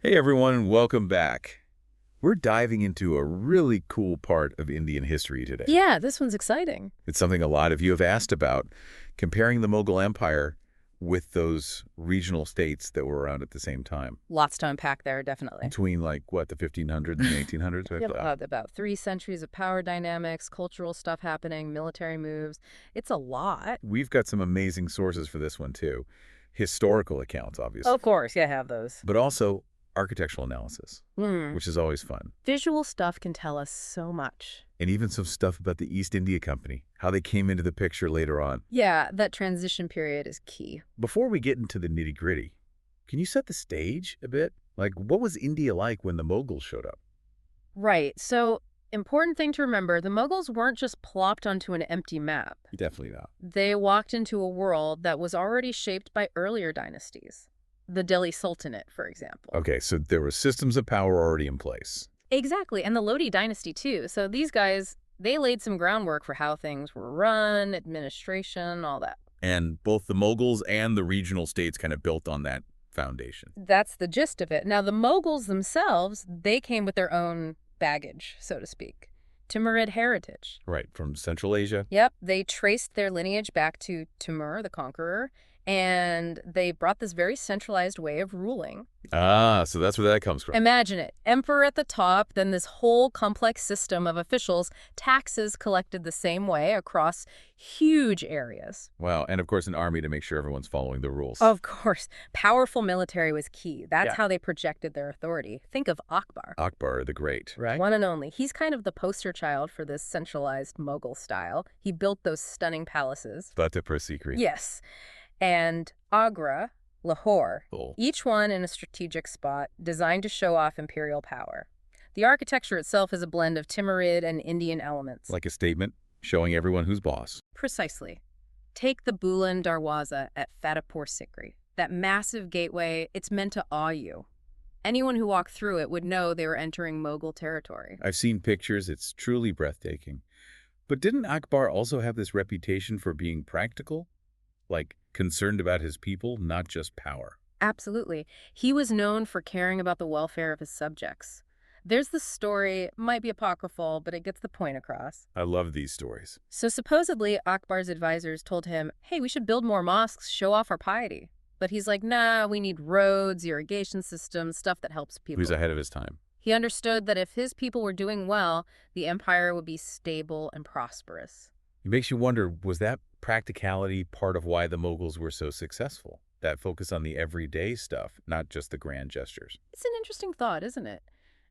Hey everyone, welcome back. We're diving into a really cool part of Indian history today. Yeah, this one's exciting. It's something a lot of you have asked about, comparing the Mughal Empire with those regional states that were around at the same time. Lots to unpack there, definitely. Between the 1500s and the 1800s? Yep. About 3 centuries of power dynamics, cultural stuff happening, military moves. It's a lot. We've got some amazing sources for this one too. Historical accounts, obviously. Of course, yeah, I have those. But also architectural analysis, Hmm. which is always fun. Visual stuff can tell us so much. And even some stuff about the East India Company, how they came into the picture later on. Yeah, that transition period is key. Before we get into the nitty-gritty, can you set the stage a bit? Like, what was India like when the Mughals showed up? Right, so important thing to remember, the Mughals weren't just plopped onto an empty map. Definitely not. They walked into a world that was already shaped by earlier dynasties. The Delhi Sultanate, for example. Okay, so there were systems of power already in place. Exactly, and the Lodi dynasty too. So these guys, they laid some groundwork for how things were run, administration, all that. And both the Mughals and the regional states kind of built on that foundation. That's the gist of it. Now, the Mughals themselves, they came with their own baggage, so to speak. Timurid heritage. Right, from Central Asia. Yep, they traced their lineage back to Timur, the conqueror, and they brought this very centralized way of ruling. Ah, so that's where that comes from. Imagine it. Emperor at the top, then this whole complex system of officials, taxes collected the same way across huge areas. Wow, and of course an army to make sure everyone's following the rules. Of course, powerful military was key. That's Yeah. how they projected their authority. Think of Akbar. Akbar the Great, right? One and only. He's kind of the poster child for this centralized Mughal style. He built those stunning palaces. Fatehpur Sikri. Yes. And Agra, Lahore, Cool. each one in a strategic spot designed to show off imperial power. The architecture itself is a blend of Timurid and Indian elements. Like a statement showing everyone who's boss. Precisely. Take the Bulan Darwaza at Fatehpur Sikri. That massive gateway, it's meant to awe you. Anyone who walked through it would know they were entering Mughal territory. I've seen pictures, it's truly breathtaking. But didn't Akbar also have this reputation for being practical? Like, concerned about his people, not just power. Absolutely. He was known for caring about the welfare of his subjects. There's this story, might be apocryphal, but it gets the point across. I love these stories. So supposedly, Akbar's advisors told him, hey, we should build more mosques, show off our piety. But he's like, nah, we need roads, irrigation systems, stuff that helps people. He was ahead of his time. He understood that if his people were doing well, the empire would be stable and prosperous. It makes you wonder, was that practicality part of why the Mughals were so successful? That focus on the everyday stuff, not just the grand gestures. It's an interesting thought, isn't it?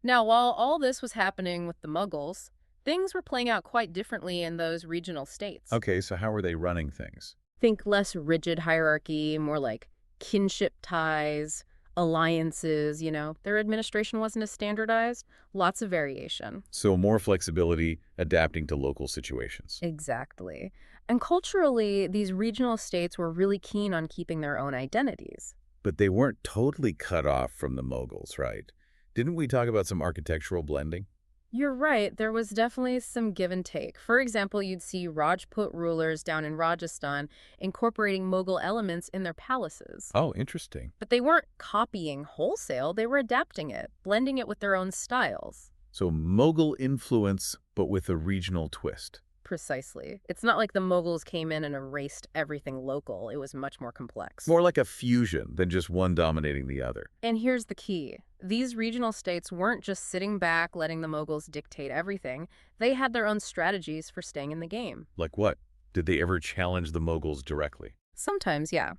Now, while all this was happening with the Mughals, things were playing out quite differently in those regional states. Okay, so how were they running things? Think less rigid hierarchy, more like kinship ties, alliances, Their administration wasn't as standardized, lots of variation. So more flexibility, adapting to local situations. Exactly. And culturally, these regional states were really keen on keeping their own identities. But they weren't totally cut off from the Mughals, right? Didn't we talk about some architectural blending? You're right, there was definitely some give and take. For example, you'd see Rajput rulers down in Rajasthan incorporating Mughal elements in their palaces. Oh, interesting. But they weren't copying wholesale, they were adapting it, blending it with their own styles. So Mughal influence, but with a regional twist. Precisely. It's not like the Mughals came in and erased everything local. It was much more complex. More like a fusion than just one dominating the other. And here's the key. These regional states weren't just sitting back letting the Mughals dictate everything. They had their own strategies for staying in the game. Like what? Did they ever challenge the Mughals directly? Sometimes, yeah.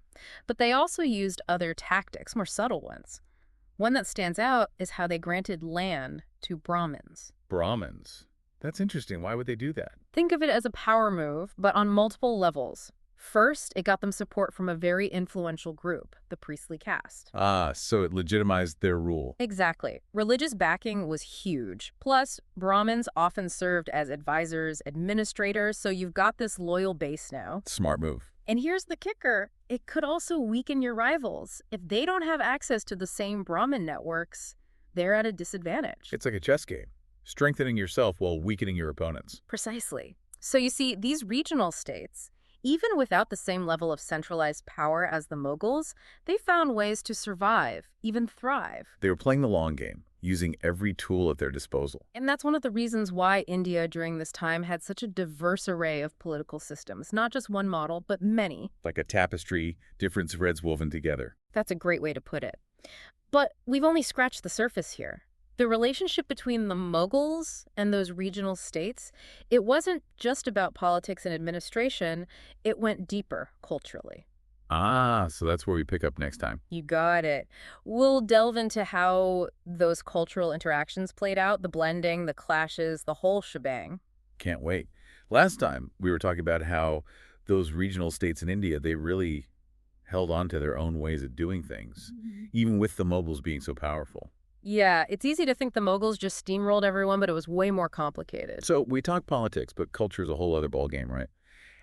But they also used other tactics, more subtle ones. One that stands out is how they granted land to Brahmins. Brahmins? That's interesting. Why would they do that? Think of it as a power move, but on multiple levels. First, it got them support from a very influential group, the priestly caste. Ah, so it legitimized their rule. Exactly. Religious backing was huge. Plus, Brahmins often served as advisors, administrators, so you've got this loyal base now. Smart move. And here's the kicker. It could also weaken your rivals. If they don't have access to the same Brahmin networks, they're at a disadvantage. It's like a chess game. Strengthening yourself while weakening your opponents. Precisely. So you see, these regional states, even without the same level of centralized power as the Mughals, they found ways to survive, even thrive. They were playing the long game, using every tool at their disposal. And that's one of the reasons why India during this time had such a diverse array of political systems. Not just one model, but many. Like a tapestry, different threads woven together. That's a great way to put it. But we've only scratched the surface here. The relationship between the Mughals and those regional states, it wasn't just about politics and administration, it went deeper culturally. Ah, so that's where we pick up next time. You got it. We'll delve into how those cultural interactions played out, the blending, the clashes, the whole shebang. Can't wait. Last time, we were talking about how those regional states in India, they really held on to their own ways of doing things, even with the Mughals being so powerful. Yeah, it's easy to think the Mughals just steamrolled everyone, but it was way more complicated. So we talk politics, but culture is a whole other ballgame, right?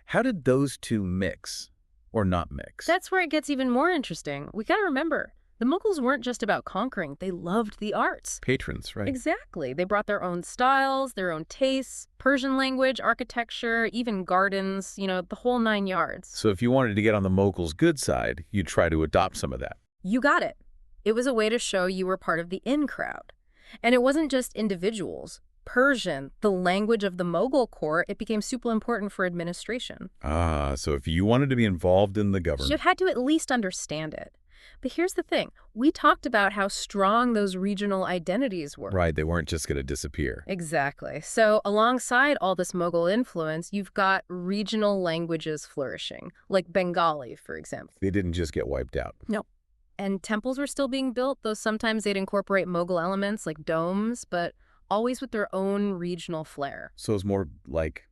How did those two mix or not mix? That's where it gets even more interesting. We gotta remember, the Mughals weren't just about conquering, they loved the arts. Patrons, right? Exactly. They brought their own styles, their own tastes, Persian language, architecture, even gardens, the whole 9 yards. So if you wanted to get on the Mughals' good side, you'd try to adopt some of that. You got it. It was a way to show you were part of the in crowd. And it wasn't just individuals. Persian, the language of the Mughal court, it became super important for administration. Ah, so if you wanted to be involved in the government. You had to at least understand it. But here's the thing. We talked about how strong those regional identities were. Right, they weren't just going to disappear. Exactly. So alongside all this Mughal influence, you've got regional languages flourishing, like Bengali, for example. They didn't just get wiped out. No. And temples were still being built, though sometimes they'd incorporate Mughal elements like domes, but always with their own regional flair. So it's more like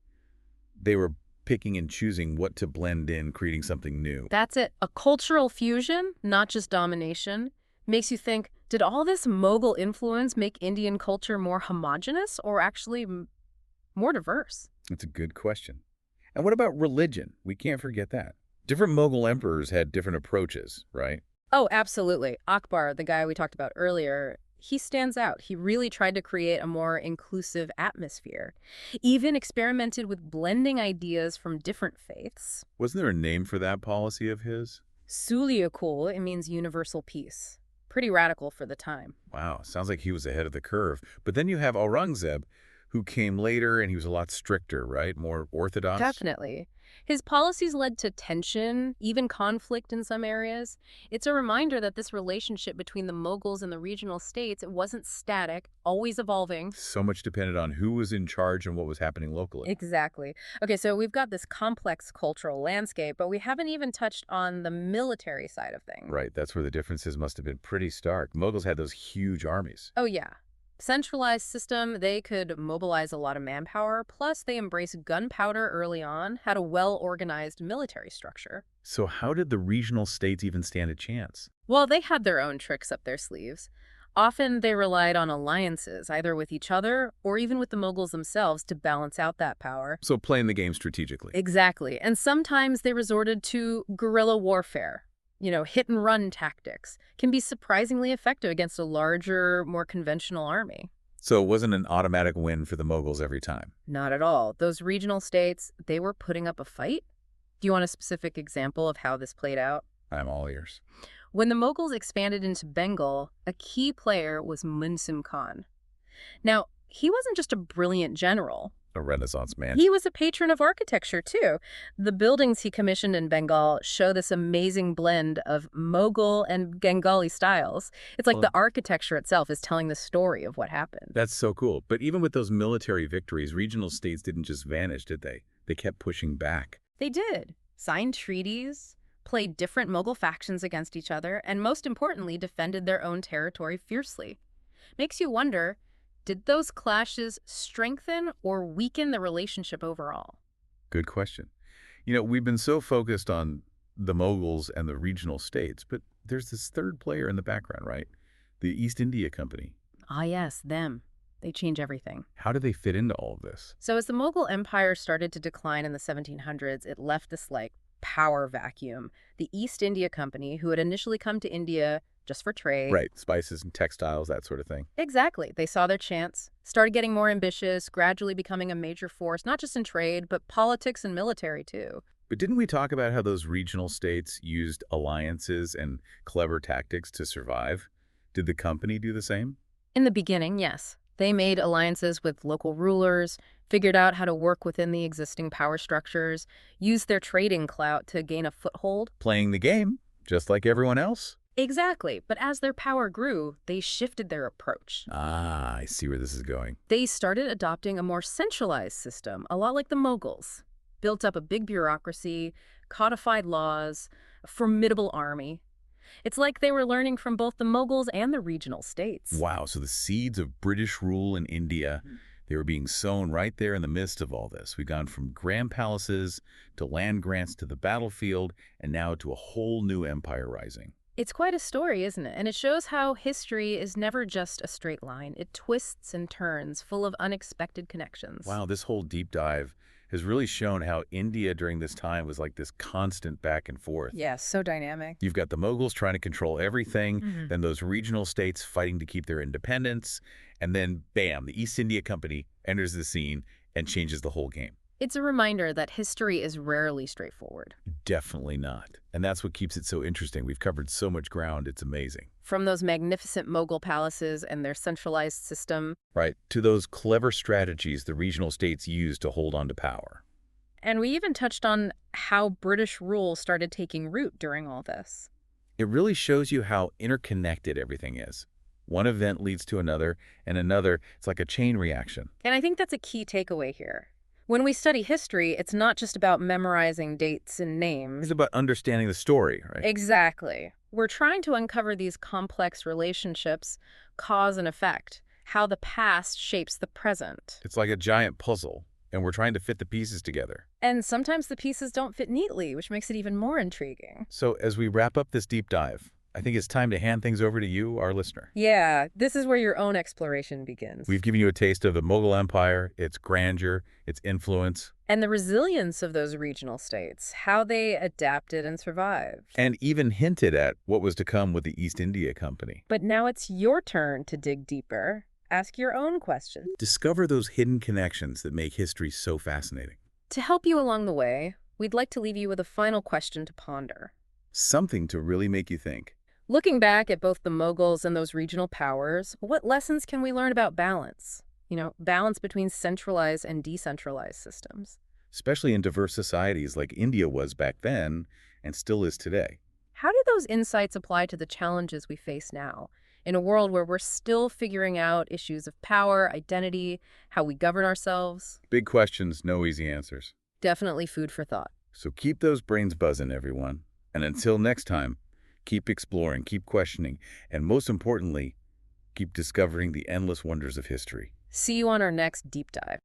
they were picking and choosing what to blend in, creating something new. That's it. A cultural fusion, not just domination, makes you think, did all this Mughal influence make Indian culture more homogenous or actually more diverse? That's a good question. And what about religion? We can't forget that. Different Mughal emperors had different approaches, right? Oh, absolutely. Akbar, the guy we talked about earlier, he stands out. He really tried to create a more inclusive atmosphere. Even experimented with blending ideas from different faiths. Wasn't there a name for that policy of his? Suliakul, it means universal peace. Pretty radical for the time. Wow, sounds like he was ahead of the curve. But then you have Aurangzeb, who came later, and he was a lot stricter, right? More orthodox? Definitely. His policies led to tension, even conflict in some areas. It's a reminder that this relationship between the Mughals and the regional states, it wasn't static, always evolving. So much depended on who was in charge and what was happening locally. Exactly. Okay, so we've got this complex cultural landscape, but we haven't even touched on the military side of things. Right, that's where the differences must have been pretty stark. Mughals had those huge armies. Oh, yeah. Centralized system, they could mobilize a lot of manpower, plus they embraced gunpowder early on, had a well-organized military structure. So how did the regional states even stand a chance? Well, they had their own tricks up their sleeves. Often they relied on alliances, either with each other or even with the Mughals themselves to balance out that power. So playing the game strategically. Exactly. And sometimes they resorted to guerrilla warfare. Hit-and-run tactics can be surprisingly effective against a larger, more conventional army. So it wasn't an automatic win for the Mughals every time. Not at all. Those regional states, they were putting up a fight. Do you want a specific example of how this played out? I'm all ears. When the Mughals expanded into Bengal, a key player was Munsum Khan. Now, he wasn't just a brilliant general. A Renaissance man. He was a patron of architecture, too. The buildings he commissioned in Bengal show this amazing blend of Mughal and Bengali styles. It's like the architecture itself is telling the story of what happened. That's so cool. But even with those military victories, regional states didn't just vanish, did they? They kept pushing back. They did. Signed treaties, played different Mughal factions against each other, and most importantly, defended their own territory fiercely. Makes you wonder, did those clashes strengthen or weaken the relationship overall? Good question. We've been so focused on the Mughals and the regional states, but there's this third player in the background, right? The East India Company. Ah, yes, them. They change everything. How do they fit into all of this? So as the Mughal Empire started to decline in the 1700s, it left this, power vacuum. The East India Company, who had initially come to India just for trade. Right, spices and textiles, that sort of thing. Exactly. They saw their chance, started getting more ambitious, gradually becoming a major force, not just in trade, but politics and military, too. But didn't we talk about how those regional states used alliances and clever tactics to survive? Did the company do the same? In the beginning, yes. They made alliances with local rulers, figured out how to work within the existing power structures, used their trading clout to gain a foothold. Playing the game, just like everyone else? Exactly, but as their power grew, they shifted their approach. Ah, I see where this is going. They started adopting a more centralized system, a lot like the Mughals. Built up a big bureaucracy, codified laws, a formidable army. It's like they were learning from both the Mughals and the regional states. Wow, so the seeds of British rule in India, they were being sown right there in the midst of all this. We've gone from grand palaces to land grants to the battlefield, and now to a whole new empire rising. It's quite a story, isn't it? And it shows how history is never just a straight line. It twists and turns, full of unexpected connections. Wow, this whole deep dive has really shown how India during this time was like this constant back and forth. Yeah, so dynamic. You've got the Mughals trying to control everything, Mhm. then those regional states fighting to keep their independence, and then bam, the East India Company enters the scene and changes the whole game. It's a reminder that history is rarely straightforward. Definitely not. And that's what keeps it so interesting. We've covered so much ground, it's amazing. From those magnificent Mughal palaces and their centralized system, Right, to those clever strategies the regional states used to hold on to power. and we even touched on how British rule started taking root during all this. It really shows you how interconnected everything is. One event leads to another, and another, it's like a chain reaction. And I think that's a key takeaway here. When we study history, it's not just about memorizing dates and names. It's about understanding the story, right? Exactly. We're trying to uncover these complex relationships, cause and effect, how the past shapes the present. It's like a giant puzzle, and we're trying to fit the pieces together. And sometimes the pieces don't fit neatly, which makes it even more intriguing. So as we wrap up this deep dive, I think it's time to hand things over to you, our listener. Yeah, this is where your own exploration begins. We've given you a taste of the Mughal Empire, its grandeur, its influence, And the resilience of those regional states, how they adapted and survived. and even hinted at what was to come with the East India Company. But now it's your turn to dig deeper. Ask your own questions. Discover those hidden connections that make history so fascinating. To help you along the way, we'd like to leave you with a final question to ponder. Something to really make you think. Looking back at both the Mughals and those regional powers, what lessons can we learn about balance? Balance between centralized and decentralized systems. Especially in diverse societies like India was back then and still is today. How do those insights apply to the challenges we face now, in a world where we're still figuring out issues of power, identity, how we govern ourselves? Big questions, no easy answers. Definitely food for thought. So keep those brains buzzing, everyone. And until next time, keep exploring, keep questioning, and most importantly, keep discovering the endless wonders of history. See you on our next deep dive.